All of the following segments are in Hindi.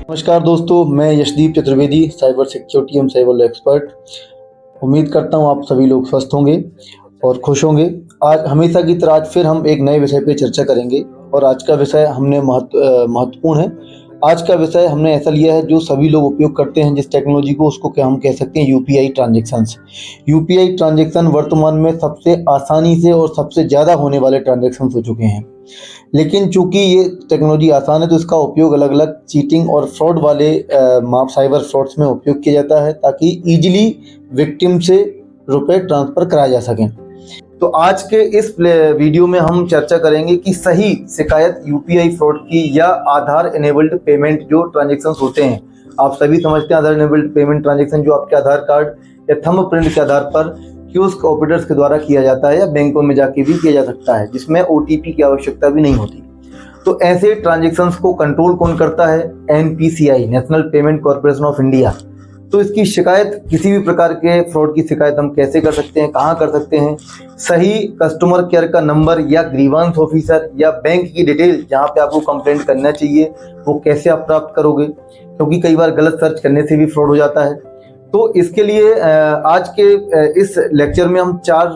नमस्कार दोस्तों, मैं यशदीप चतुर्वेदी, साइबर सिक्योरिटी एवं साइबर एक्सपर्ट। उम्मीद करता हूँ आप सभी लोग स्वस्थ होंगे और खुश होंगे। आज हमेशा की तरह आज फिर हम एक नए विषय पे चर्चा करेंगे और आज का विषय हमने महत्वपूर्ण है। आज का विषय हमने ऐसा लिया है जो सभी लोग उपयोग करते हैं जिस टेक्नोलॉजी को, उसको क्या हम कह सकते हैं, यूपीआई ट्रांजैक्शंस। यूपीआई ट्रांजैक्शन वर्तमान में सबसे आसानी से और सबसे ज़्यादा होने वाले ट्रांजैक्शंस हो चुके हैं। लेकिन चूंकि ये टेक्नोलॉजी आसान है तो इसका उपयोग अलग अलग चीटिंग और फ्रॉड वाले साइबर फ्रॉड्स में उपयोग किया जाता है ताकि इजीली विक्टिम से रुपए ट्रांसफ़र कराए जा सकें। तो आज के इस वीडियो में हम चर्चा करेंगे कि सही शिकायत यूपीआई फ्रॉड की या आधार इनेबल्ड पेमेंट जो ट्रांजेक्शन्स होते हैं। आप सभी समझते हैं आधार इनेबल्ड पेमेंट ट्रांजेक्शन जो आपके आधार कार्ड या थंब प्रिंट के आधार पर कियोस्क ऑपरेटर्स के द्वारा किया जाता है या बैंकों में जाके भी किया जा सकता है, जिसमें ओटीपी की आवश्यकता भी नहीं होती। तो ऐसे ट्रांजैक्शंस को कंट्रोल कौन करता है? NPCI, national payment corporation of India. तो इसकी शिकायत, किसी भी प्रकार के फ्रॉड की शिकायत हम कैसे कर सकते हैं, कहाँ कर सकते हैं? सही कस्टमर केयर का नंबर या ग्रीवांस ऑफिसर या बैंक की डिटेल जहाँ पे आपको कंप्लेंट करना चाहिए, वो कैसे आप प्राप्त करोगे? क्योंकि कई बार गलत सर्च करने से भी फ्रॉड हो जाता है। तो इसके लिए आज के इस लेक्चर में हम 4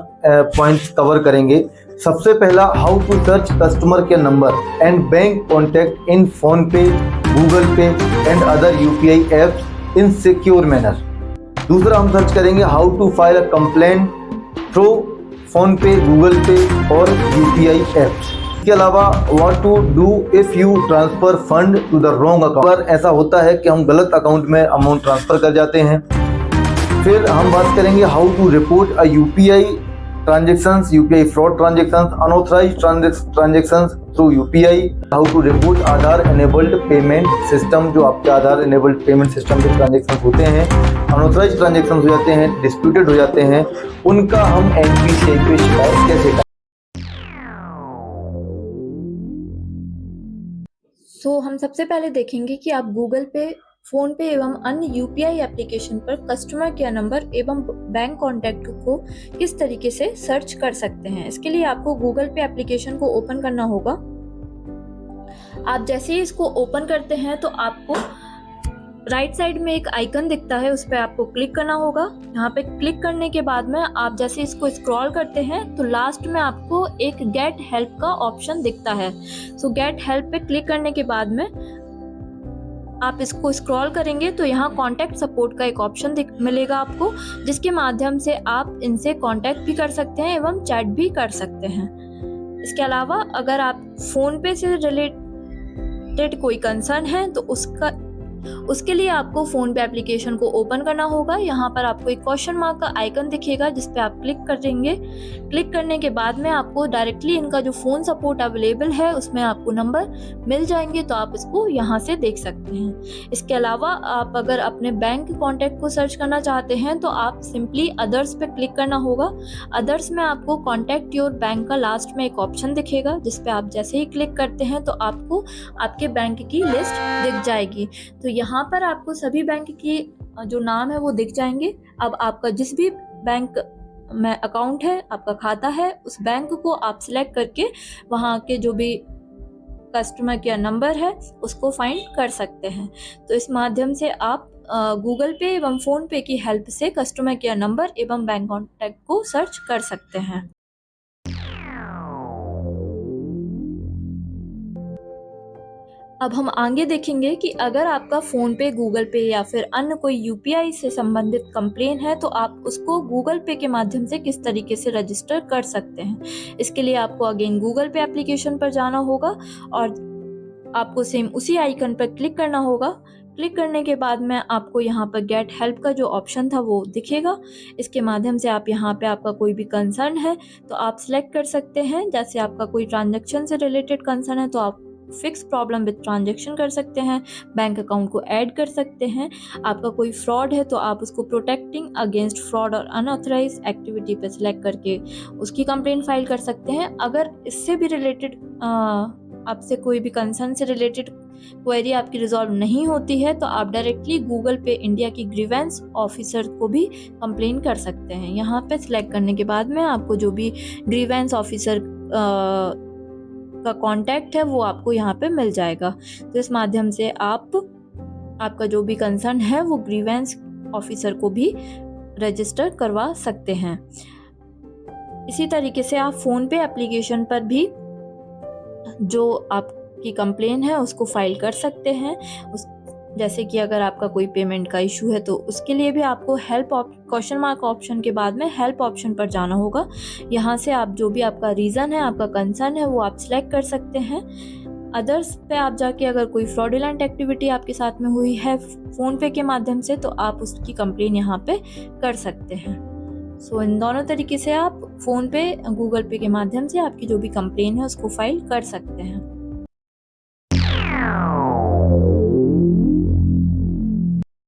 पॉइंट्स कवर करेंगे। सबसे पहला, how to search customer care number and bank contact in PhonePe, Google Pay and other UPI apps in secure manner. दूसरा, हम सर्च करेंगे how to file a complaint through PhonePe, Google Pay और यूपीआई एप्स। इसके अलावा, what to do if you transfer fund to the wrong account. ऐसा होता है कि हम गलत अकाउंट में अमाउंट ट्रांसफर कर जाते हैं। फिर हम बात करेंगे how to report a UPI transactions, UPI fraud transactions, unauthorised transactions through UPI. How to report Aadhaar enabled payment system, जो आपके आधार इनेबल्ड पेमेंट सिस्टम के ट्रांजैक्शंस होते हैं, अनऑथराइज्ड ट्रांजैक्शंस हो जाते हैं, डिस्प्यूटेड हो जाते हैं, उनका हम एनपीसीआई पे शिकायत कैसे करें। हम सबसे पहले देखेंगे कि आप गूगल पे, फ़ोन पे एवं अन्य यूपीआई एप्लीकेशन पर कस्टमर केयर नंबर एवं बैंक कॉन्टैक्ट को किस तरीके से सर्च कर सकते हैं। इसके लिए आपको गूगल पे एप्लीकेशन को ओपन करना होगा। आप जैसे ही इसको ओपन करते हैं तो आपको राइट साइड में एक आइकन दिखता है, उस पर आपको क्लिक करना होगा। यहाँ पे क्लिक करने के बाद में आप जैसे इसको स्क्रॉल करते हैं तो लास्ट में आपको एक गेट हेल्प का ऑप्शन दिखता है। गेट हेल्प पे क्लिक करने के बाद में आप इसको स्क्रॉल करेंगे तो यहाँ कॉन्टैक्ट सपोर्ट का एक ऑप्शन मिलेगा आपको, जिसके माध्यम से आप इनसे कॉन्टैक्ट भी कर सकते हैं एवं चैट भी कर सकते हैं। इसके अलावा अगर आप फ़ोन पे से रिलेटेड कोई कंसर्न है तो उसके लिए आपको फ़ोन पे एप्लीकेशन को ओपन करना होगा। यहाँ पर आपको एक क्वेश्चन मार्क का आइकन दिखेगा जिस पे आप क्लिक करेंगे। क्लिक करने के बाद में आपको डायरेक्टली इनका जो फ़ोन सपोर्ट अवेलेबल है उसमें आपको नंबर मिल जाएंगे, तो आप इसको यहाँ से देख सकते हैं। इसके अलावा आप अगर अपने बैंक कॉन्टैक्ट को सर्च करना चाहते हैं तो आप सिंपली अदर्स पे क्लिक करना होगा। अदर्स में आपको कॉन्टैक्ट योर बैंक का लास्ट में एक ऑप्शन दिखेगा, जिस पे आप जैसे ही क्लिक करते हैं तो आपको आपके बैंक की लिस्ट दिख जाएगी। तो यहाँ पर आपको सभी बैंक की जो नाम है वो दिख जाएंगे। अब आपका जिस भी बैंक में अकाउंट है, आपका खाता है, उस बैंक को आप सिलेक्ट करके वहाँ के जो भी कस्टमर केयर नंबर है उसको फाइंड कर सकते हैं। तो इस माध्यम से आप गूगल पे एवं फ़ोन पे की हेल्प से कस्टमर केयर नंबर एवं बैंक कॉन्टैक्ट को सर्च कर सकते हैं। अब हम आगे देखेंगे कि अगर आपका फ़ोन पे, गूगल पे या फिर अन्य कोई यूपीआई से संबंधित कंप्लेन है तो आप उसको गूगल पे के माध्यम से किस तरीके से रजिस्टर कर सकते हैं। इसके लिए आपको अगेन गूगल पे एप्लीकेशन पर जाना होगा और आपको सेम उसी आइकन पर क्लिक करना होगा। क्लिक करने के बाद में आपको यहाँ पर गेट हेल्प का जो ऑप्शन था वो दिखेगा। इसके माध्यम से आप यहाँ पे आपका कोई भी कंसर्न है तो आप सिलेक्ट कर सकते हैं। जैसे आपका कोई ट्रांजैक्शन से रिलेटेड कंसर्न है तो आप फिक्स प्रॉब्लम विद ट्रांजैक्शन कर सकते हैं, बैंक अकाउंट को ऐड कर सकते हैं। आपका कोई फ्रॉड है तो आप उसको प्रोटेक्टिंग अगेंस्ट फ्रॉड और अनऑथराइज एक्टिविटी पे सिलेक्ट करके उसकी कंप्लेंट फाइल कर सकते हैं। अगर इससे भी रिलेटेड आपसे कोई भी कंसर्न से रिलेटेड क्वेरी आपकी रिजॉल्व नहीं होती है तो आप डायरेक्टली गूगल पे इंडिया की ग्रीवेंस ऑफिसर को भी कंप्लेन कर सकते हैं। यहाँ पे सिलेक्ट करने के बाद में आपको जो भी ग्रीवेंस ऑफिसर का कॉन्टैक्ट है वो आपको यहाँ पे मिल जाएगा। तो इस माध्यम से आप आपका जो भी कंसर्न है वो ग्रीवेंस ऑफिसर को भी रजिस्टर करवा सकते हैं। इसी तरीके से आप फ़ोन पे एप्लीकेशन पर भी जो आपकी कंप्लेन है उसको फाइल कर सकते हैं। जैसे कि अगर आपका कोई पेमेंट का इशू है तो उसके लिए भी आपको हेल्प क्वेश्चन मार्क ऑप्शन के बाद में हेल्प ऑप्शन पर जाना होगा। यहाँ से आप जो भी आपका रीज़न है, आपका कंसर्न है, वो आप सिलेक्ट कर सकते हैं। अदर्स पे आप जाके अगर कोई फ्रॉडुलेंट एक्टिविटी आपके साथ में हुई है फ़ोन पे के माध्यम से तो आप उसकी कंप्लेन यहाँ पे कर सकते हैं। सो इन दोनों तरीके से आप फ़ोन पे, गूगल पे के माध्यम से आपकी जो भी कंप्लेन है उसको फाइल कर सकते हैं।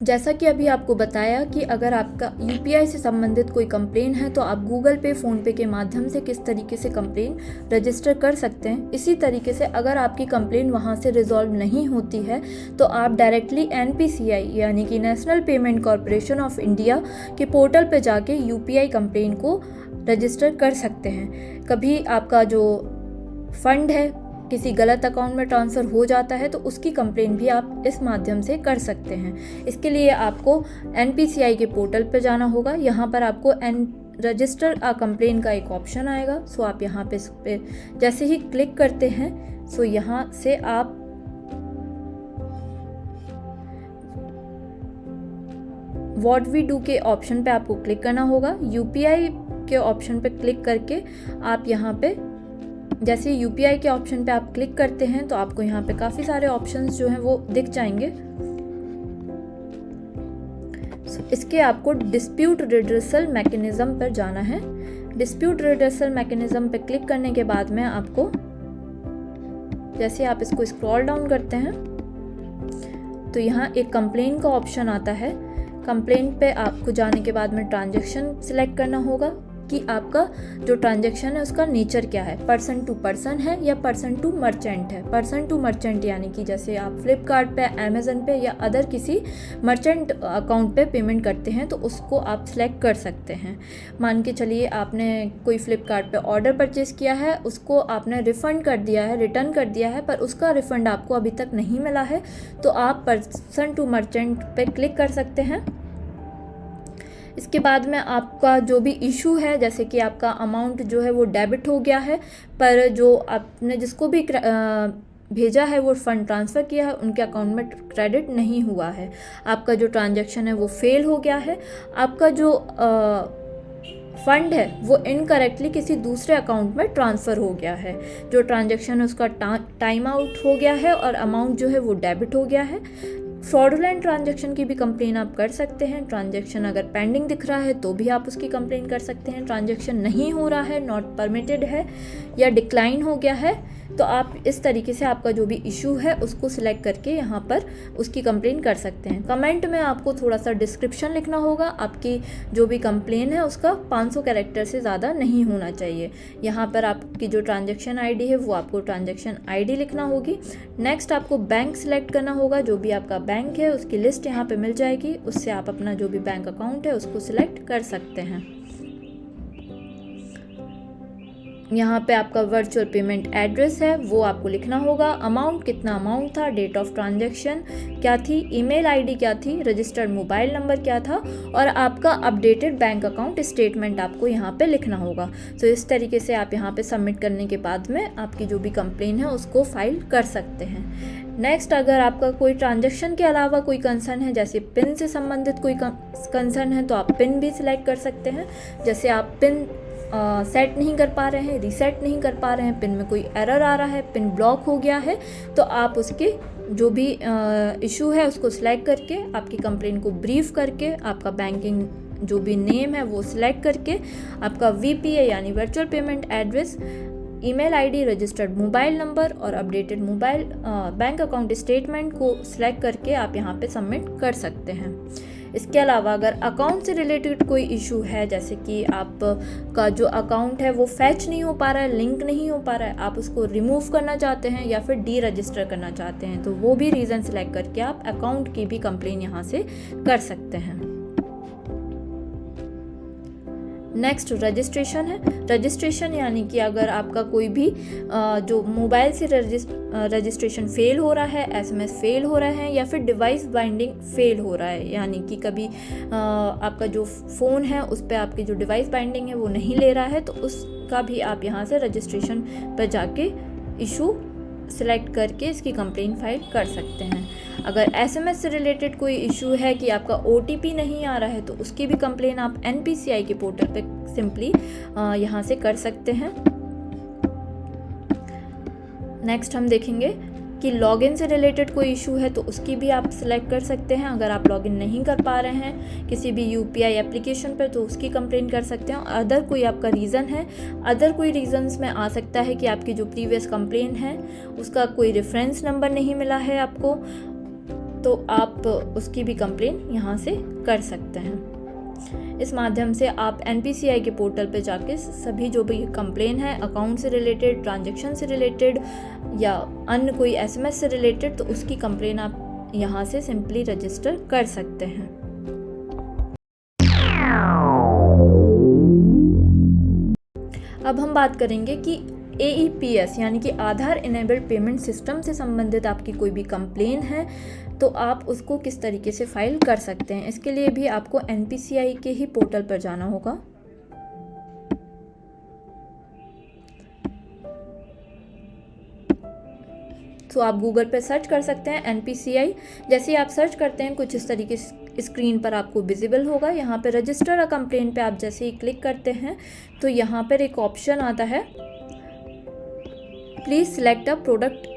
जैसा कि अभी आपको बताया कि अगर आपका यूपीआई से संबंधित कोई कंप्लेन है तो आप गूगल पे, फ़ोन पे के माध्यम से किस तरीके से कंप्लेन रजिस्टर कर सकते हैं। इसी तरीके से अगर आपकी कंप्लेन वहां से रिजॉल्व नहीं होती है तो आप डायरेक्टली NPCI यानी कि national payment corporation of India के पोर्टल पे जाके यूपीआई कंप्लेन को रजिस्टर कर सकते हैं। कभी आपका जो फंड है किसी गलत अकाउंट में ट्रांसफ़र हो जाता है तो उसकी कंप्लेन भी आप इस माध्यम से कर सकते हैं। इसके लिए आपको NPCI के पोर्टल पर जाना होगा। यहाँ पर आपको रजिस्टर अ कंप्लेन का एक ऑप्शन आएगा। सो आप यहाँ पे इस पे जैसे ही क्लिक करते हैं सो यहाँ से आप व्हाट वी डू के ऑप्शन पे आपको क्लिक करना होगा। यूपीआई के ऑप्शन पे क्लिक करके आप यहाँ पे जैसे यूपीआई के ऑप्शन पे आप क्लिक करते हैं तो आपको यहाँ पे काफ़ी सारे ऑप्शंस जो हैं वो दिख जाएंगे। इसके आपको डिस्प्यूट रिड्रेसल मैकेनिज्म पर जाना है। डिस्प्यूट रिड्रेसल मैकेनिज्म पे क्लिक करने के बाद में आपको जैसे आप इसको स्क्रॉल डाउन करते हैं तो यहाँ एक कंप्लेन का ऑप्शन आता है। कंप्लेन पे आपको जाने के बाद में ट्रांजैक्शन सिलेक्ट करना होगा कि आपका जो ट्रांजैक्शन है उसका नेचर क्या है, पर्सन टू पर्सन है या पर्सन टू मर्चेंट है। पर्सन टू मर्चेंट यानी कि जैसे आप फ्लिपकार्ट पे, अमेज़न पे या अदर किसी मर्चेंट अकाउंट पे पेमेंट करते हैं तो उसको आप सिलेक्ट कर सकते हैं। मान के चलिए आपने कोई फ्लिपकार्ट पे ऑर्डर परचेज़ किया है, उसको आपने रिफ़ंड कर दिया है, रिटर्न कर दिया है, पर उसका रिफ़ंड आपको अभी तक नहीं मिला है तो आप पर्सन टू मर्चेंट पे क्लिक कर सकते हैं। इसके बाद में आपका जो भी इशू है, जैसे कि आपका अमाउंट जो है वो डेबिट हो गया है पर जो आपने जिसको भी भेजा है वो फंड ट्रांसफ़र किया है उनके अकाउंट में क्रेडिट नहीं हुआ है, आपका जो ट्रांजैक्शन है वो फेल हो गया है, आपका जो फंड है वो इनकरेक्टली किसी दूसरे अकाउंट में ट्रांसफ़र हो गया है, जो ट्रांजैक्शन है उसका टाइम आउट हो गया है और अमाउंट जो है वो डेबिट हो गया है। फ्रॉडुलेंट ट्रांजैक्शन की भी कंप्लेन आप कर सकते हैं। ट्रांजैक्शन अगर पेंडिंग दिख रहा है तो भी आप उसकी कंप्लेन कर सकते हैं। ट्रांजैक्शन नहीं हो रहा है, नॉट परमिटेड है या डिक्लाइन हो गया है तो आप इस तरीके से आपका जो भी इशू है उसको सिलेक्ट करके यहाँ पर उसकी कंप्लेन कर सकते हैं। कमेंट में आपको थोड़ा सा डिस्क्रिप्शन लिखना होगा। आपकी जो भी कंप्लेन है उसका 500 कैरेक्टर से ज़्यादा नहीं होना चाहिए। यहाँ पर आपकी जो ट्रांजैक्शन आईडी है वो आपको ट्रांजैक्शन आईडी लिखना होगी। नेक्स्ट आपको बैंक सिलेक्ट करना होगा। जो भी आपका बैंक है उसकी लिस्ट यहाँ पे मिल जाएगी, उससे आप अपना जो भी बैंक अकाउंट है उसको सिलेक्ट कर सकते हैं। यहाँ पे आपका वर्चुअल पेमेंट एड्रेस है वो आपको लिखना होगा। अमाउंट कितना अमाउंट था, डेट ऑफ ट्रांजैक्शन क्या थी, ईमेल आईडी क्या थी, रजिस्टर्ड मोबाइल नंबर क्या था और आपका अपडेटेड बैंक अकाउंट स्टेटमेंट आपको यहाँ पे लिखना होगा। तो इस तरीके से आप यहाँ पे सबमिट करने के बाद में आपकी जो भी कंप्लेन है उसको फाइल कर सकते हैं। नेक्स्ट, अगर आपका कोई ट्रांजैक्शन के अलावा कोई कंसर्न है, जैसे पिन से संबंधित कोई कंसर्न है तो आप पिन भी सिलेक्ट कर सकते हैं। जैसे आप पिन सेट नहीं कर पा रहे हैं, रीसेट नहीं कर पा रहे हैं, पिन में कोई एरर आ रहा है, पिन ब्लॉक हो गया है, तो आप उसके जो भी इशू है उसको सिलेक्ट करके आपकी कंप्लेन को ब्रीफ करके आपका बैंकिंग जो भी नेम है वो सिलेक्ट करके आपका VPA यानी virtual payment address, email ID, registered mobile number और updated mobile bank account statement को सिलेक्ट करके आप यहाँ पे सबमिट कर सकते हैं। इसके अलावा अगर अकाउंट से रिलेटेड कोई इशू है, जैसे कि आपका जो अकाउंट है वो फैच नहीं हो पा रहा है, लिंक नहीं हो पा रहा है, आप उसको रिमूव करना चाहते हैं या फिर डी रजिस्टर करना चाहते हैं, तो वो भी रीज़न सिलेक्ट करके आप अकाउंट की भी कंप्लेन यहाँ से कर सकते हैं। नेक्स्ट रजिस्ट्रेशन है। रजिस्ट्रेशन यानी कि अगर आपका कोई भी जो मोबाइल से रजिस्ट्रेशन फेल हो रहा है, एसएमएस फेल हो रहा है या फिर डिवाइस बाइंडिंग फेल हो रहा है, यानी कि कभी आपका जो फ़ोन है उस पर आपकी जो डिवाइस बाइंडिंग है वो नहीं ले रहा है, तो उसका भी आप यहाँ से रजिस्ट्रेशन पर जाके इशू सिलेक्ट करके इसकी कंप्लेंट फाइल कर सकते हैं। अगर एसएमएस से रिलेटेड कोई इशू है कि आपका ओटीपी नहीं आ रहा है, तो उसकी भी कंप्लेंट आप एनपीसीआई के पोर्टल पे सिंपली यहाँ से कर सकते हैं। नेक्स्ट हम देखेंगे कि लॉगिन से रिलेटेड कोई इशू है तो उसकी भी आप सिलेक्ट कर सकते हैं। अगर आप लॉगिन नहीं कर पा रहे हैं किसी भी यूपीआई एप्लीकेशन पर, तो उसकी कंप्लेंट कर सकते हैं। अदर कोई आपका रीज़न है, अदर कोई रीज़न्स में आ सकता है कि आपकी जो प्रीवियस कंप्लेंट है उसका कोई रेफरेंस नंबर नहीं मिला है आपको, तो आप उसकी भी कंप्लेंट यहाँ से कर सकते हैं। इस माध्यम से आप एनपीसीआई के पोर्टल पे जाके सभी जो भी कंप्लेन है अकाउंट से रिलेटेड, ट्रांजैक्शन से रिलेटेड या अन्य कोई एसएमएस से रिलेटेड, तो उसकी कंप्लेन आप यहाँ से सिंपली रजिस्टर कर सकते हैं। अब हम बात करेंगे कि AEPS यानी कि आधार इनेबल्ड पेमेंट सिस्टम से संबंधित आपकी कोई भी कंप्लेन है तो आप उसको किस तरीके से फाइल कर सकते हैं। इसके लिए भी आपको एनपीसीआई के ही पोर्टल पर जाना होगा। तो आप गूगल पे सर्च कर सकते हैं एनपीसीआई। जैसे ही आप सर्च करते हैं कुछ इस तरीके से स्क्रीन पर आपको विजिबल होगा। यहाँ पे रजिस्टर अ कंप्लेंट पे आप जैसे ही क्लिक करते हैं तो यहाँ पर एक ऑप्शन आता है, please select a product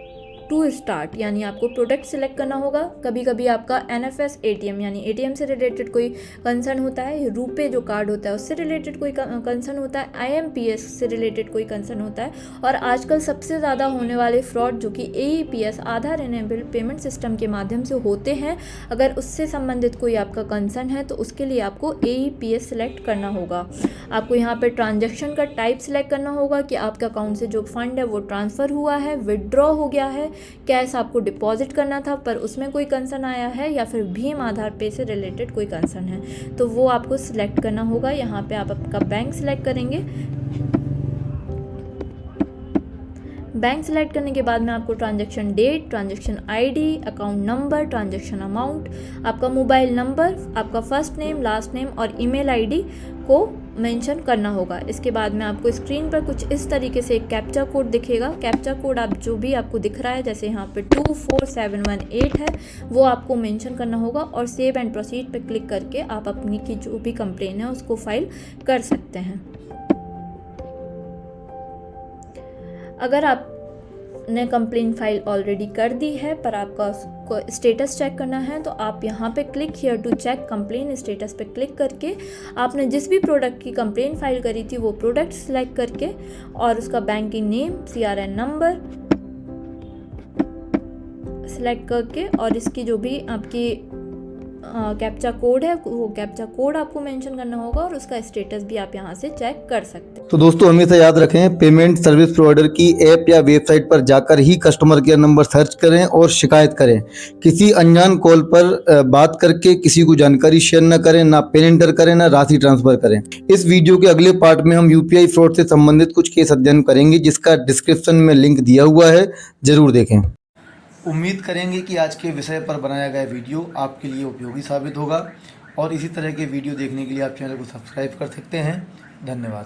to start, यानी आपको प्रोडक्ट सिलेक्ट करना होगा। कभी कभी आपका NFS ATM यानी ATM से रिलेटेड कोई कंसर्न होता है, रुपे जो कार्ड होता है उससे रिलेटेड कोई कंसर्न होता है, IMPS से रिलेटेड कोई कंसर्न होता है, और आजकल सबसे ज़्यादा होने वाले फ्रॉड जो कि AEPS आधार इनेबल्ड पेमेंट सिस्टम के माध्यम से होते हैं, अगर उससे संबंधित कोई आपका कंसर्न है तो उसके लिए आपको AEPS सिलेक्ट करना होगा। आपको यहाँ पर ट्रांजेक्शन का टाइप सिलेक्ट करना होगा कि आपके अकाउंट से जो फंड है वो ट्रांसफ़र हुआ है, विदड्रॉ हो गया है, कैश आपको डिपॉजिट करना था पर उसमें कोई कंसर्न आया है, या फिर भीम आधार पे से रिलेटेड कोई कंसर्न है, तो वो आपको सिलेक्ट करना होगा। यहाँ पे आप आपका बैंक सिलेक्ट करेंगे। बैंक सेलेक्ट करने के बाद में आपको transaction date, transaction ID, account number, transaction amount, आपका मोबाइल नंबर, आपका फर्स्ट नेम, लास्ट नेम और ईमेल आईडी को मेंशन करना होगा। इसके बाद में आपको स्क्रीन पर कुछ इस तरीके से एक कैप्चा कोड दिखेगा। कैप्चा कोड आप जो भी आपको दिख रहा है, जैसे यहाँ पे 24718 है, वो आपको मेंशन करना होगा और सेव एंड प्रोसीड पे क्लिक करके आप अपनी की जो भी कंप्लेन है उसको फाइल कर सकते हैं। अगर आपने कंप्लेंट फाइल ऑलरेडी कर दी है पर आपका उसको स्टेटस चेक करना है तो आप यहाँ पे click here to check complain status पे क्लिक करके आपने जिस भी प्रोडक्ट की कंप्लेंट फाइल करी थी वो प्रोडक्ट सिलेक्ट करके और उसका banking name, CRN number select करके और इसकी जो भी आपकी कैप्चा कोड है वो कैप्चा कोड आपको मेंशन करना होगा और उसका स्टेटस भी आप यहाँ से चेक कर सकते हैं। तो दोस्तों हमेशा याद रखें, पेमेंट सर्विस प्रोवाइडर की ऐप या वेबसाइट पर जाकर ही कस्टमर केयर नंबर सर्च करें और शिकायत करें। किसी अनजान कॉल पर बात करके किसी को जानकारी शेयर न करें, ना पिन एंटर करें, ना राशि ट्रांसफर करें। इस वीडियो के अगले पार्ट में हम UPI फ्रॉड से संबंधित कुछ केस अध्ययन करेंगे जिसका डिस्क्रिप्शन में लिंक दिया हुआ है, जरूर देखें। उम्मीद करेंगे कि आज के विषय पर बनाया गया वीडियो आपके लिए उपयोगी साबित होगा और इसी तरह के वीडियो देखने के लिए आप चैनल को सब्सक्राइब कर सकते हैं। धन्यवाद।